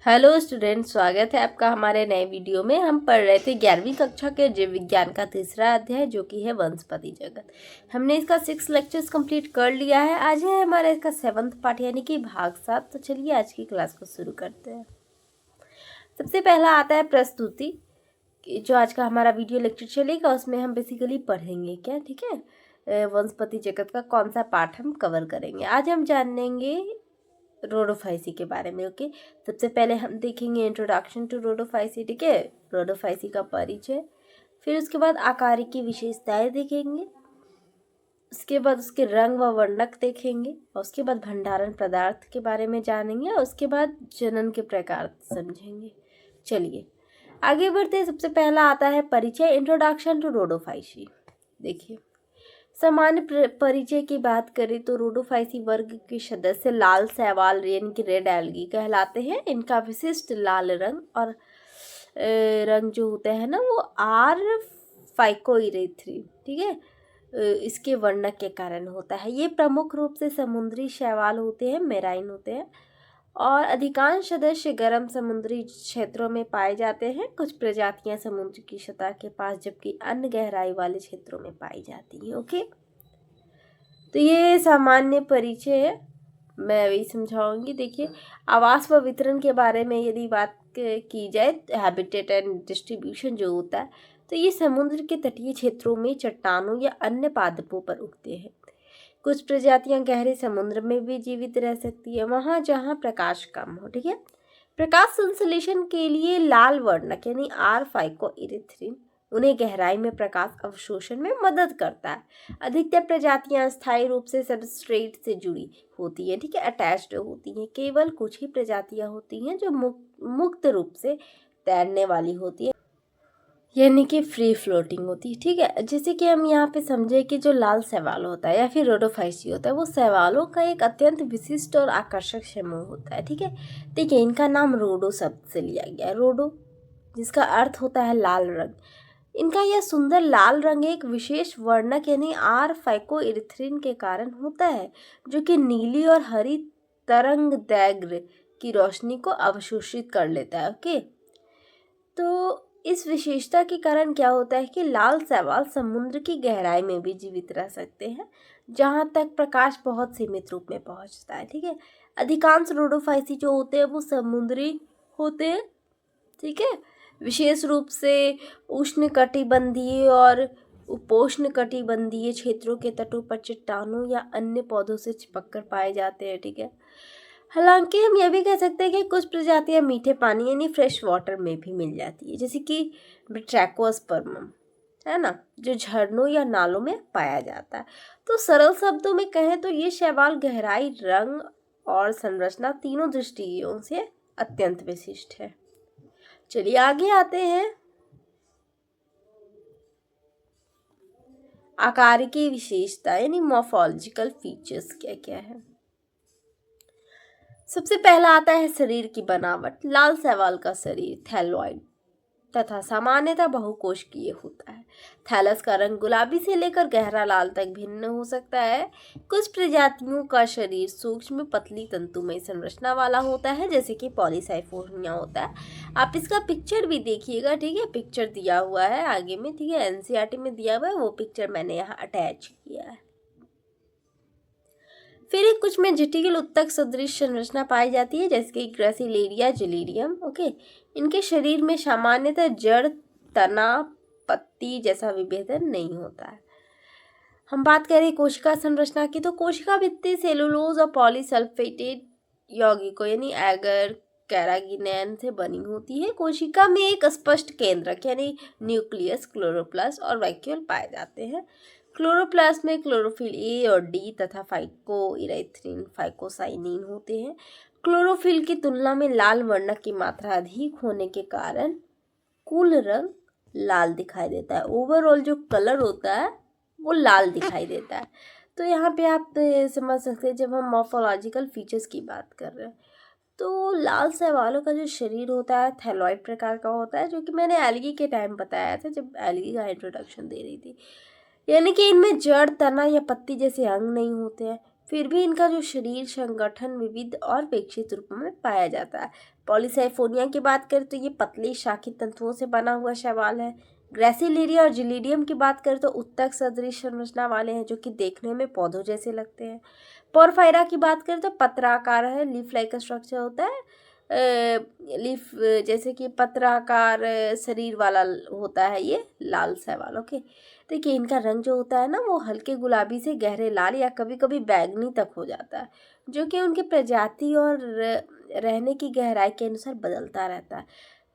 Hello student, स्वागत है आपका हमारे नए वीडियो में। हम पढ़ रहे थे 11वीं कक्षा के जीव विज्ञान का तीसरा अध्याय जो कि है वनस्पति जगत। हमने इसका 6 लेक्चर्स कंप्लीट कर लिया है। आज है हमारा इसका 7th पार्ट यानी कि भाग 7। तो चलिए आज की क्लास को शुरू करते हैं। सबसे पहला आता है प्रस्तुति। जो आज का हमारा वीडियो लेक्चर चलेगा उसमें हम बेसिकली पढ़ेंगे क्या, ठीक है, वनस्पति जगत का कौन सा पार्ट हम कवर करेंगे। आज हम जानेंगे रोडोफाइसी के बारे में। ओके, सबसे पहले हम देखेंगे इंट्रोडक्शन टू रोडोफाइसी, ठीक है, रोडोफाइसी का परिचय। फिर उसके बाद आकार की विशेषताएं देखेंगे, उसके बाद उसके रंग व वर्णक देखेंगे, और उसके बाद भंडारण पदार्थ के बारे में जानेंगे, और उसके बाद जनन के प्रकार समझेंगे। चलिए आगे बढ़ते हैं। सबसे पहला आता है परिचय, इंट्रोडक्शन टू रोडोफाइसी। देखिए, सामान्य परिचय की बात करें तो रोडोफाइसी वर्ग के सदस्य लाल शैवाल यानी कि रेड एल्गी कहलाते हैं। इनका विशिष्ट लाल रंग और रंग जो होता है ना वो आर फाइकोइरेथ्रिन, ठीक है, इसके वर्णक के कारण होता है। ये प्रमुख रूप से समुद्री शैवाल होते हैं, मेराइन होते हैं, और अधिकांश सदस्य गर्म समुद्री क्षेत्रों में पाए जाते हैं। कुछ प्रजातियां समुद्र की सतह के पास जबकि अन्य गहराई वाले क्षेत्रों में पाई जाती हैं। ओके, तो ये सामान्य परिचय है, मैं वही समझाऊंगी। देखिए, आवास व वितरण के बारे में यदि बात की जाए, हैबिटेट एंड डिस्ट्रीब्यूशन जो होता है, तो ये समुद्र के तटीय क्षेत्रों में चट्टानों या अन्य पादपों पर उगते हैं। कुछ प्रजातियां गहरे समुद्र में भी जीवित रह सकती है, वहां जहां प्रकाश कम हो, ठीक है। प्रकाश संश्लेषण के लिए लाल वर्णक यानी आर फाइकोइरेथ्रिन उन्हें गहराई में प्रकाश अवशोषण में मदद करता है। अधिकतर प्रजातियां स्थायी रूप से सबस्ट्रेट से जुड़ी होती हैं, ठीक है, अटैच्ड होती हैं। केवल कुछ ही प्रजातियां होती हैं जो मुक्त रूप से तैरने वाली होती है, यानी कि फ्री फ्लोटिंग होती है, ठीक है। जैसे कि हम यहाँ पे समझे कि जो लाल शैवाल होता है या फिर रोडोफाइसी होता है, वो शैवालों का एक अत्यंत विशिष्ट और आकर्षक समूह होता है, ठीक है। देखिए, इनका नाम रोडो शब्द से लिया गया है, रोडो जिसका अर्थ होता है लाल रंग। इनका यह सुंदर लाल रंग एक विशेष वर्णक यानी आर फाइकोइरेथ्रिन के कारण होता है, जो कि नीली और हरी तरंग दैर्घ्य की रोशनी को अवशोषित कर लेता है। ओके, तो इस विशेषता के कारण क्या होता है कि लाल शैवाल समुद्र की गहराई में भी जीवित रह सकते हैं, जहां तक प्रकाश बहुत सीमित रूप में पहुंचता है, ठीक है। अधिकांश रोडोफाइसी जो होते हैं वो समुद्री होते हैं, ठीक है। विशेष रूप से उष्णकटिबंधीय और उपोष्णकटिबंधीय क्षेत्रों के तटों पर चट्टानों या अन्य पौधों से चिपक कर पाए जाते हैं, ठीक है। हालांकि हम यह भी कह सकते हैं कि कुछ प्रजातियां मीठे पानी यानी फ्रेश वाटर में भी मिल जाती है, जैसे कि ब्रैकोस्पर्मम, है ना, जो झरनों या नालों में पाया जाता है। तो सरल शब्दों में कहें तो ये शैवाल गहराई, रंग और संरचना तीनों दृष्टियों से अत्यंत विशिष्ट है। चलिए आगे आते हैं। आकार की विशेषता यानी मॉर्फोलॉजिकल फीचर्स क्या क्या है। सबसे पहला आता है शरीर की बनावट। लाल शैवाल का शरीर थैलॉइड तथा सामान्यतः बहुकोशिकीय होता है। थैलस का रंग गुलाबी से लेकर गहरा लाल तक भिन्न हो सकता है। कुछ प्रजातियों का शरीर सूक्ष्म पतली तंतुमय संरचना वाला होता है, जैसे कि पॉलीसाइफोनिया होता है। आप इसका पिक्चर भी देखिएगा, ठीक है, पिक्चर दिया हुआ है आगे में, ठीक है, एनसीईआरटी में दिया हुआ है, वो पिक्चर मैंने यहाँ अटैच किया है। फिर एक कुछ में जटिल उत्तक सदृश संरचना पाई जाती है, जैसे कि ग्रेसिलेरिया जेलिडियम। ओके, इनके शरीर में सामान्यतः जड़, तना, पत्ती जैसा विभेदन नहीं होता है। हम बात करें कोशिका संरचना की, तो कोशिका भित्ति सेलुलोज और पॉलीसल्फेटेड यौगिकों यानी एगर कैरागिनैन से बनी होती है। कोशिका में एक स्पष्ट केंद्रक यानी न्यूक्लियस, क्लोरोप्लास्ट और वैक्यूल पाए जाते हैं। क्लोरोप्लास्ट में क्लोरोफिल ए और डी तथा फाइकोइरेथ्रिन, फाइकोसाइनिन होते हैं। क्लोरोफिल की तुलना में लाल वर्णक की मात्रा अधिक होने के कारण कुल रंग लाल दिखाई देता है। ओवरऑल जो कलर होता है वो लाल दिखाई देता है। तो यहाँ पे आप समझ सकते हैं, जब हम मॉर्फोलॉजिकल फीचर्स की बात कर रहे हैं तो लाल शैवालों का जो शरीर होता है थैलॉइड प्रकार का होता है, जो कि मैंने एल्गी के टाइम बताया था जब एल्गी का इंट्रोडक्शन दे रही थी। यानी कि इनमें जड़, तना या पत्ती जैसे अंग नहीं होते हैं। फिर भी इनका जो शरीर संगठन विविध और विकसित रूप में पाया जाता है। पॉलीसाइफोनिया की बात करें तो ये पतले शाखी तंतुओं से बना हुआ शैवाल है। ग्रेसिलिडिया और जिलीडियम की बात करें तो उत्तक सदृश संरचना वाले हैं जो कि देखने में पौधों जैसे लगते हैं। पोरफायरा की बात करें तो पत्राकार है, लीफ लाइक स्ट्रक्चर होता है, लीफ जैसे कि पत्राकार शरीर वाला होता है ये लाल शैवाल। ओके, देखिए इनका रंग जो होता है ना वो हल्के गुलाबी से गहरे लाल या कभी कभी बैंगनी तक हो जाता है, जो कि उनकी प्रजाति और रहने की गहराई के अनुसार बदलता रहता है।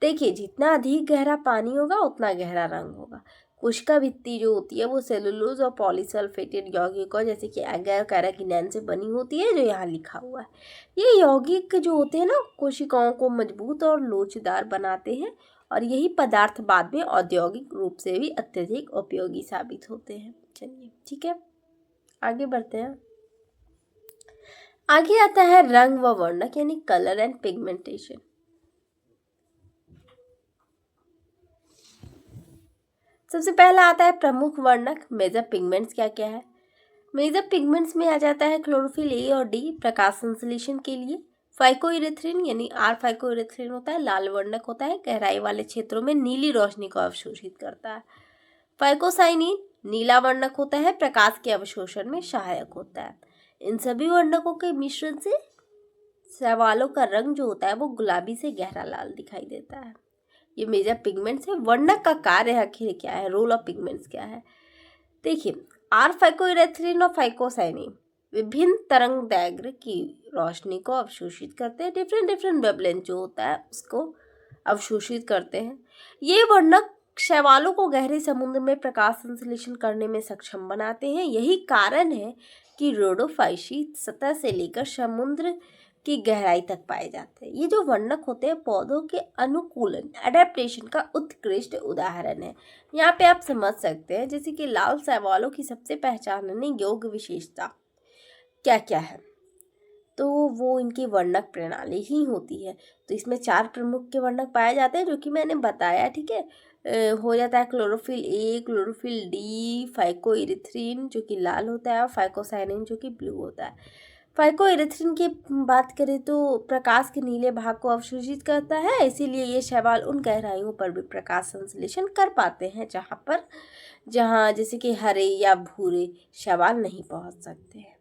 देखिए जितना अधिक गहरा पानी होगा उतना गहरा रंग होगा। कोशिका भित्ति जो होती है वो सेलुलोज और पॉलीसल्फेटेड यौगिकों जैसे कि एगर कैराकिनेन से बनी होती है, जो यहाँ लिखा हुआ है। ये यौगिक जो होते हैं ना कोशिकाओं को मजबूत और लोचदार बनाते हैं और यही पदार्थ बाद में औद्योगिक रूप से भी अत्यधिक उपयोगी साबित होते हैं। चलिए ठीक है, आगे बढ़ते हैं। आगे आता है रंग व वर्णक यानी कलर एंड पिगमेंटेशन। सबसे पहला आता है प्रमुख वर्णक मेजर पिगमेंट्स। क्या क्या है? मेजर पिगमेंट्स में आ जाता है क्लोरोफिल ए और डी प्रकाश संश्लेषण के लिए। फाइकोइरेथ्रिन यानी आर फाइकोइरेथ्रिन होता है, लाल वर्णक होता है, गहराई वाले क्षेत्रों में नीली रोशनी को अवशोषित करता है। फाइकोसाइनिन नीला वर्णक होता है, प्रकाश के अवशोषण में सहायक होता है। इन सभी वर्णकों के मिश्रण से शैवालों का रंग जो होता है वो गुलाबी से गहरा लाल दिखाई देता है। ये मेजर पिगमेंट्स है। वर्णक का कार्य आखिर क्या है, रोल ऑफ पिगमेंट्स क्या है? देखिए आर फाइकोइरेथ्रिन और फाइकोसाइनिन विभिन्न तरंग दैर्घ्य की रोशनी को अवशोषित करते हैं। डिफरेंट वेवलेंथ जो होता है उसको अवशोषित करते हैं। ये वर्णक शैवालों को गहरे समुद्र में प्रकाश संश्लेषण करने में सक्षम बनाते हैं। यही कारण है कि रोडोफाइसी सतह से लेकर समुद्र की गहराई तक पाए जाते हैं। ये जो वर्णक होते हैं पौधों के अनुकूलन एडेप्टेशन का उत्कृष्ट उदाहरण है। यहाँ पे आप समझ सकते हैं जैसे कि लाल शैवालों की सबसे पहचानने योग्य विशेषता क्या क्या है, तो वो इनकी वर्णक प्रणाली ही होती है। तो इसमें 4 प्रमुख के वर्णक पाए जाते हैं जो कि मैंने बताया। ठीक है, हो जाता है क्लोरोफिल ए, क्लोरोफिल डी, फाइकोइरेथ्रिन जो कि लाल होता है और फाइकोसाइनिन जो कि ब्लू होता है। फाइकोइरेथ्रिन की बात करें तो प्रकाश के नीले भाग को अवशोषित करता है, इसीलिए ये शैवाल उन गहराइयों पर भी प्रकाश संश्लेषण कर पाते हैं जहाँ जैसे कि हरे या भूरे शैवाल नहीं पहुंच सकते हैं।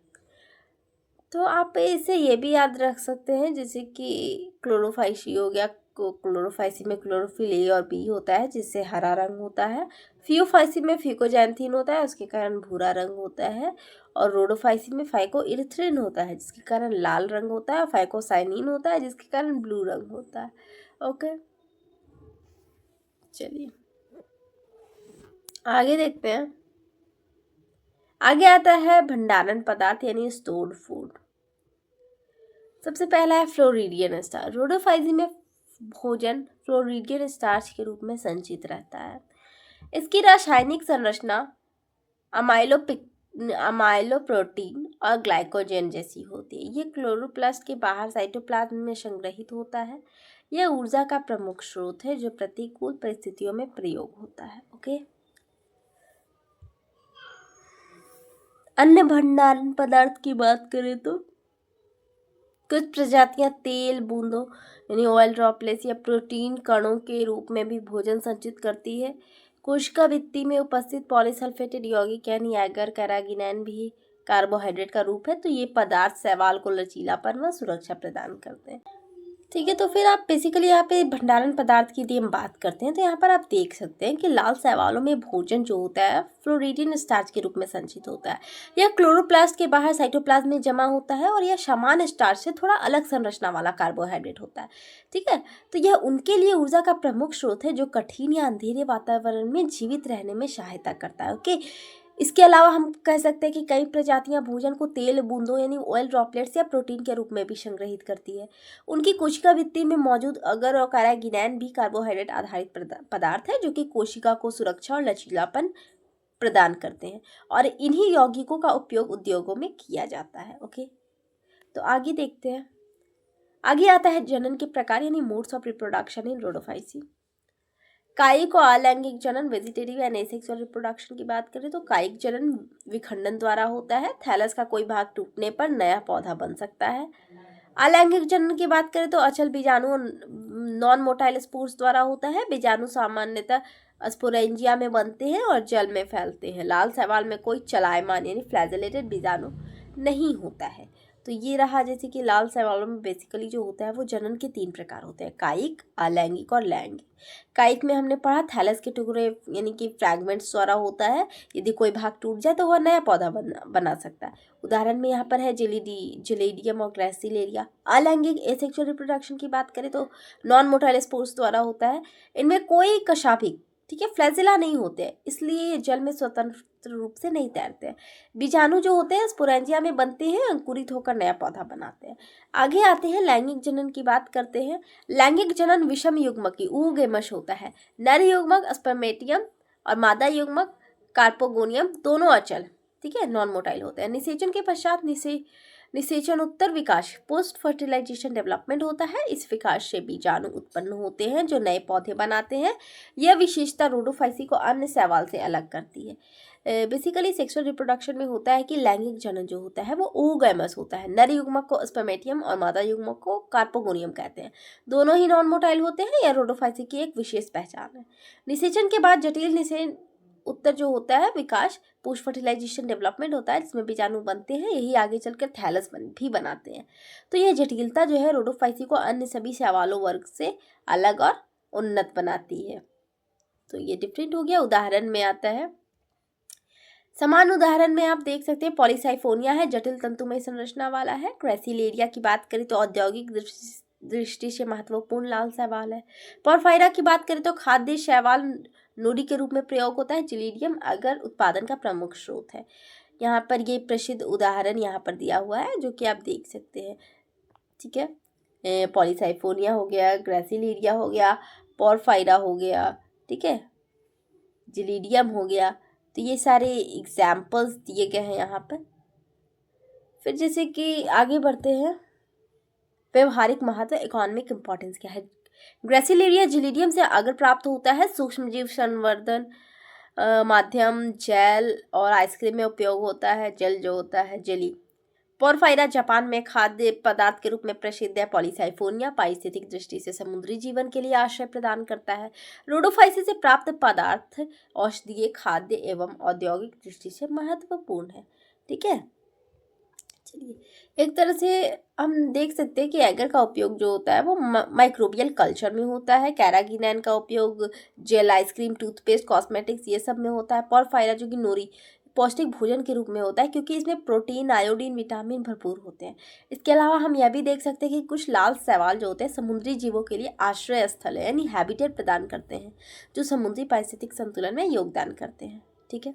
तो आप इसे ये भी याद रख सकते हैं जैसे कि क्लोरोफाइसी हो गया, क्लोरोफाइसी में क्लोरोफिल ए और बी होता है जिससे हरा रंग होता है। फियोफाइसी में फिकोजैंथीन होता है उसके कारण भूरा रंग होता है। और रोडोफाइसी में फाइकोइरेथ्रिन होता है जिसके कारण लाल रंग होता है। फाइकोसाइनिन होता है जिसके कारण ब्लू रंग होता है। ओके, चलिए आगे देखते हैं। आगे आता है भंडारण पदार्थ यानी स्टोर्ड फूड। सबसे पहला है फ्लोरिडियन स्टार्च। रोडोफाइसी में भोजन फ्लोरिडियन स्टार्च के रूप में संचित रहता है। इसकी रासायनिक संरचना अमाइलोप्रोटीन और ग्लाइकोजन जैसी होती है। ये क्लोरोप्लास्ट के बाहर साइटोप्लाज्म में संग्रहित होता है। यह ऊर्जा का प्रमुख स्रोत है जो प्रतिकूल परिस्थितियों में प्रयोग होता है। ओके, अन्य भंडारण पदार्थ की बात करें तो कुछ प्रजातियां तेल बूंदों यानी ऑयल ड्रॉपलेट्स या प्रोटीन कणों के रूप में भी भोजन संचित करती है। कोशिका भित्ति में उपस्थित पॉलीसल्फेटेड यौगिक यानी एगर कैरागिनैन भी कार्बोहाइड्रेट का रूप है। तो ये पदार्थ शैवाल को लचीलापन व सुरक्षा प्रदान करते हैं। ठीक है, तो फिर आप बेसिकली यहाँ पे भंडारण पदार्थ की यदि हम बात करते हैं तो यहाँ पर आप देख सकते हैं कि लाल शैवालों में भोजन जो होता है फ्लोरिडियन स्टार्च के रूप में संचित होता है। यह क्लोरोप्लास्ट के बाहर साइटोप्लाज्म में जमा होता है और यह समान स्टार्च से थोड़ा अलग संरचना वाला कार्बोहाइड्रेट होता है। ठीक है, तो यह उनके लिए ऊर्जा का प्रमुख स्रोत है जो कठिन या अंधेरे वातावरण में जीवित रहने में सहायता करता है। ओके, इसके अलावा हम कह सकते हैं कि कई प्रजातियां भोजन को तेल बूंदों यानी ऑयल ड्रॉपलेट्स या प्रोटीन के रूप में भी संग्रहित करती है। उनकी कोशिका भित्ति में मौजूद अगर और कैरागिनैन भी कार्बोहाइड्रेट आधारित पदार्थ है जो कि कोशिका को सुरक्षा और लचीलापन प्रदान करते हैं और इन्हीं यौगिकों का उपयोग उद्योगों में किया जाता है। ओके, तो आगे देखते हैं। आगे आता है जनन के प्रकार यानी modes of reproduction in Rhodophyceae. कायिक और अलैंगिक जनन, वेजिटेटिव एंड एसेक्सुअल रिप्रोडक्शन की बात करें तो कायिक जनन विखंडन द्वारा होता है। थैलस का कोई भाग टूटने पर नया पौधा बन सकता है। अलैंगिक जनन की बात करें तो अचल बीजाणु नॉन मोटाइल स्पोर्स द्वारा होता है। बीजाणु सामान्यतः स्पोरेंजिया में बनते हैं और जल में फैलते हैं। लाल शैवाल में कोई चलायमान यानी फ्लैजेलेटेड बीजाणु नहीं होता है। तो ये रहा, जैसे कि लाल शैवालों में बेसिकली जो होता है वो जनन के 3 प्रकार होते हैं, कायिक, अलैंगिक और लैंगिक। कायिक में हमने पढ़ा थैलस के टुकड़े यानी कि फ्रैगमेंट्स द्वारा होता है। यदि कोई भाग टूट जाए तो वह नया पौधा बना सकता है। उदाहरण में यहाँ पर है जिलेडियम और ग्रेसिलेरिया। अलैंगिक एसेक्सुअल रिप्रोडक्शन की बात करें तो नॉन मोटाइल स्पोर्स द्वारा होता है। इनमें कोई कशाभिक, ठीक है, फ्लैजिला नहीं होते हैं, इसलिए ये जल में स्वतंत्र रूप से नहीं तैरते हैं। बीजाणु जो होते हैं स्पोरेंजिया में बनते हैं, अंकुरित होकर नया पौधा बनाते हैं। आगे आते हैं लैंगिक जनन की बात करते हैं। लैंगिक जनन विषम युग्मकी oogamous होता है। नर युग्मक स्पर्मेटियम और मादा युग्मक कार्पोगोनियम दोनों अचल, ठीक है, नॉन मोटाइल होते हैं। निषेचन के पश्चात निषेचन उत्तर विकास पोस्ट फर्टिलाइजेशन डेवलपमेंट होता है। इस विकास से बीजाणु उत्पन्न होते हैं जो नए पौधे बनाते हैं। यह विशेषता रोडोफाइसी को अन्य शैवाल से अलग करती है। बेसिकली सेक्सुअल रिप्रोडक्शन में होता है कि लैंगिक जनन जो होता है वो oogamous होता है। नर युग्मक को स्पर्मेटियम और मादा युग्मक को कार्पोगोनियम कहते हैं। दोनों ही नॉन मोटाइल होते हैं। यह रोडोफाइसी की एक विशेष पहचान है। निषेचन के बाद जटिल निषेचन उत्तर जो होता है विकास पोस्ट फर्टिलाइजेशन डेवलपमेंट होता है, जिसमें बीजाणु बनते हैं। यही आगे चलकर थैलस भी बनाते हैं। तो यह जटिलता जो है रोडोफाइसी को अन्य सभी शैवालों वर्ग से अलग और उन्नत बनाती है। तो ये डिफरेंट हो गया। उदाहरण में आता है, समान उदाहरण में आप देख सकते हैं पॉलीसाइफोनिया है, जटिल तंतुमय संरचना वाला है। ग्रेसिलेरिया की बात करें तो औद्योगिक दृष्टि से महत्वपूर्ण लाल शैवाल है। पोरफायरा की बात करें तो खाद्य शैवाल नोडी के रूप में प्रयोग होता है। जिलीडियम अगर उत्पादन का प्रमुख स्रोत है। यहाँ पर ये प्रसिद्ध उदाहरण यहाँ पर दिया हुआ है जो कि आप देख सकते हैं, ठीक है। पॉलीसाइफोनिया हो गया, ग्रेसिलेरिया हो गया, पोरफायरा हो गया, ठीक है, जिलीडियम हो गया। तो ये सारे एग्जाम्पल्स दिए गए हैं यहाँ पर। फिर जैसे कि आगे बढ़ते हैं, व्यवहारिक महत्व, इकोनॉमिक इम्पोर्टेंस क्या है। ग्रेसिलेरिया जिलीडियम से अगर प्राप्त होता है। सूक्ष्मजीव संवर्धन माध्यम, जेल और आइसक्रीम में उपयोग होता है। जेल जो होता है जेली। पोरफायरा जापान में खाद्य पदार्थ के रूप में प्रसिद्ध है। पॉलीसाइफोनिया पारिस्थितिक दृष्टि से समुद्री जीवन के लिए आश्रय प्रदान करता है। रोडोफाइसी से प्राप्त पदार्थ औषधीय, खाद्य एवं औद्योगिक दृष्टि से महत्वपूर्ण है, ठीक है। चलिए, एक तरह से हम देख सकते हैं कि एगर का उपयोग जो होता है वो माइक्रोबियल कल्चर में होता है। कैरागिनैन का उपयोग जेल, आइसक्रीम, टूथपेस्ट, कॉस्मेटिक्स ये सब में होता है। पोरफायरा जो कि नोरी पौष्टिक भोजन के रूप में होता है क्योंकि इसमें प्रोटीन, आयोडीन, विटामिन भरपूर होते हैं। इसके अलावा हम यह भी देख सकते हैं कि कुछ लाल शैवाल जो होते हैं समुद्री जीवों के लिए आश्रय स्थल है यानी हैबिटेट प्रदान करते हैं, जो समुद्री पारिस्थितिक संतुलन में योगदान करते हैं, ठीक है।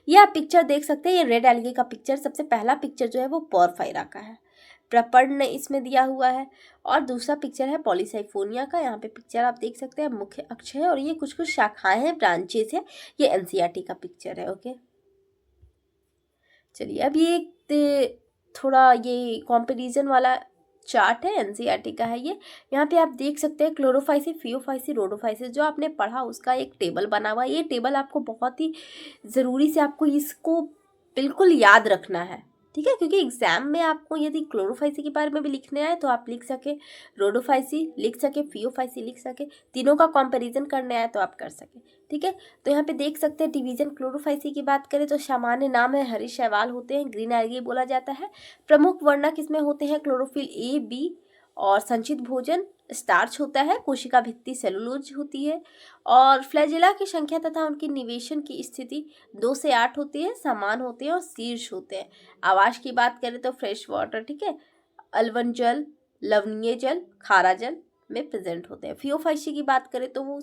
ये आप पिक्चर देख सकते हैं, ये रेड एल्गे का पिक्चर, सबसे पहला पिक्चर जो है वो पोरफायरा का है, प्रपर्ण इसमें दिया हुआ है। और दूसरा पिक्चर है पॉलीसाइफोनिया का। यहाँ पे पिक्चर आप देख सकते हैं, मुख्य अक्ष है और ये कुछ कुछ शाखाएं हैं, ब्रांचेस है। ये एनसीईआरटी का पिक्चर है, ओके। चलिए, अब ये थोड़ा ये कंपैरिजन वाला चार्ट है, एनसीईआरटी का है ये। यहाँ पे आप देख सकते हैं क्लोरोफाइसी, फियोफाइसी, रोडोफाइसी जो आपने पढ़ा उसका एक टेबल बना हुआ है। ये टेबल आपको बहुत ही ज़रूरी से आपको इसको बिल्कुल याद रखना है, ठीक है, क्योंकि एग्जाम में आपको यदि क्लोरोफाइसी के बारे में भी लिखने आए तो आप लिख सके, रोडोफाइसी लिख सके, फियोफाइसी लिख सके, तीनों का कंपैरिजन करने आए तो आप कर सके, ठीक है। तो यहाँ पे देख सकते हैं डिवीजन। क्लोरोफाइसी की बात करें तो सामान्य नाम है, हरे शैवाल होते हैं, ग्रीन एल्गी बोला जाता है। प्रमुख वर्णक इसमें होते हैं क्लोरोफिल ए, बी और संचित भोजन स्टार्च होता है। कोशिका भित्ति सेलुलोज होती है और फ्लैजिला की संख्या तथा उनकी निवेशन की स्थिति 2 से 8 होती है, समान होते हैं और शीर्ष होते हैं। आवास की बात करें तो फ्रेश वाटर, ठीक है, अलवन जल, लवणीय जल, खारा जल में प्रेजेंट होते हैं। फियोफाइसी की बात करें तो वो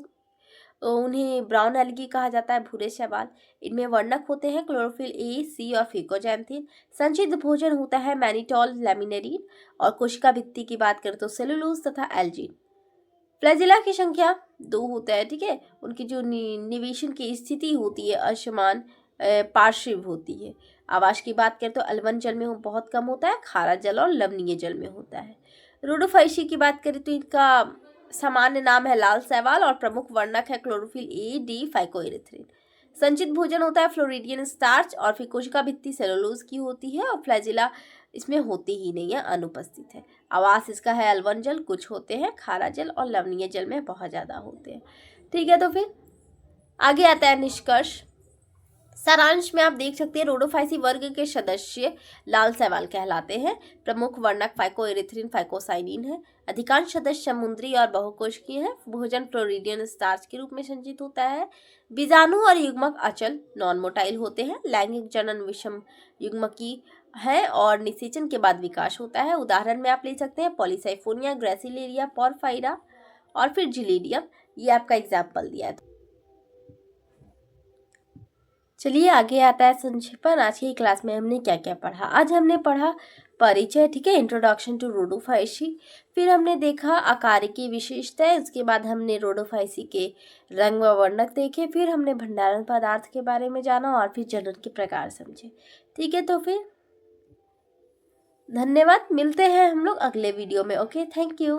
उन्हें ब्राउन एल्गी कहा जाता है, भूरे शैवाल। इनमें वर्णक होते हैं क्लोरोफिल ए, सी और फिकोजैंथिन। संचित भोजन होता है मैनिटॉल, लैमिनेरिन और कोशिका भित्ति की बात करें तो सेलुलोज तथा एल्जीन। फ्लैजिला की संख्या 2 होता है, ठीक है। उनकी जो निवेशन की स्थिति होती है असमान पार्श्व होती है। आवास की बात करें तो अलवन जल में बहुत कम होता है, खारा जल और लवणीय जल में होता है। रोडोफाइसी की बात करें तो इनका सामान्य नाम है लाल शैवाल और प्रमुख वर्णक है क्लोरोफिल ए, डी, फाइकोइरिथ्रिन। संचित भोजन होता है फ्लोरिडियन स्टार्च और फिर कोशिका भित्ति सेलुलोज की होती है और फ्लैजिला इसमें होती ही नहीं है, अनुपस्थित है। आवास इसका है अलवन जल, कुछ होते हैं खारा जल और लवणीय जल में बहुत ज़्यादा होते हैं। ठीक है, तो फिर आगे आता है निष्कर्ष। सारांश में आप देख सकते हैं रोडोफाइसी वर्ग के सदस्य लाल शैवाल कहलाते हैं। प्रमुख वर्णक फाइकोइरिथ्रिन, फाइकोसाइनिन है। अधिकांश सदस्य समुद्री और बहुकोशिकीय है। भोजन फ्लोरिडियन स्टार्च के रूप में संचित होता है। बीजाणु और युग्मक अचल नॉन मोटाइल होते हैं। लैंगिक जनन विषम युग्मकी है और निषेचन के बाद विकास होता है। उदाहरण में आप ले सकते हैं पॉलीसाइफोनिया, ग्रेसिलेरिया, पोरफायरा और फिर जिलीडियम। ये आपका एग्जाम्पल दिया है। चलिए आगे आता है संक्षेपण। आज की क्लास में हमने क्या क्या पढ़ा। आज हमने पढ़ा परिचय, ठीक है, इंट्रोडक्शन टू रोडोफाइसी। फिर हमने देखा आकार की विशेषताएं। उसके बाद हमने रोडोफाइसी के रंग व वर्णक देखे। फिर हमने भंडारण पदार्थ के बारे में जाना और फिर जनन के प्रकार समझे। ठीक है, तो फिर धन्यवाद। मिलते हैं हम लोग अगले वीडियो में। Okay, thank you.